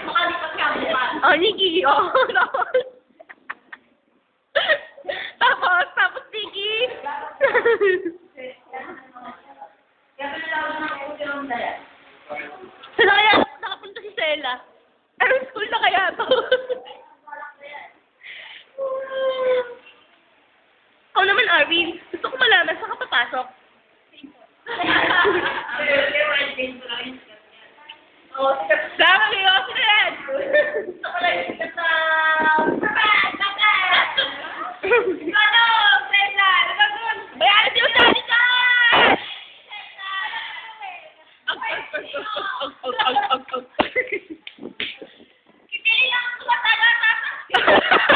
Makalipat ka mo pa. Oh, Nikki. Oh, tapos Nikki. Saan na kaya nakapunta si Stella? Anong school na kaya to? Ako naman, Arvin. Gusto ko malaman, saan ka papasok? Dapat kayo, Fred! Gusto ko lang sikat na... Bayaran si Usani ka! Kipili lang ako sa taga-tatas.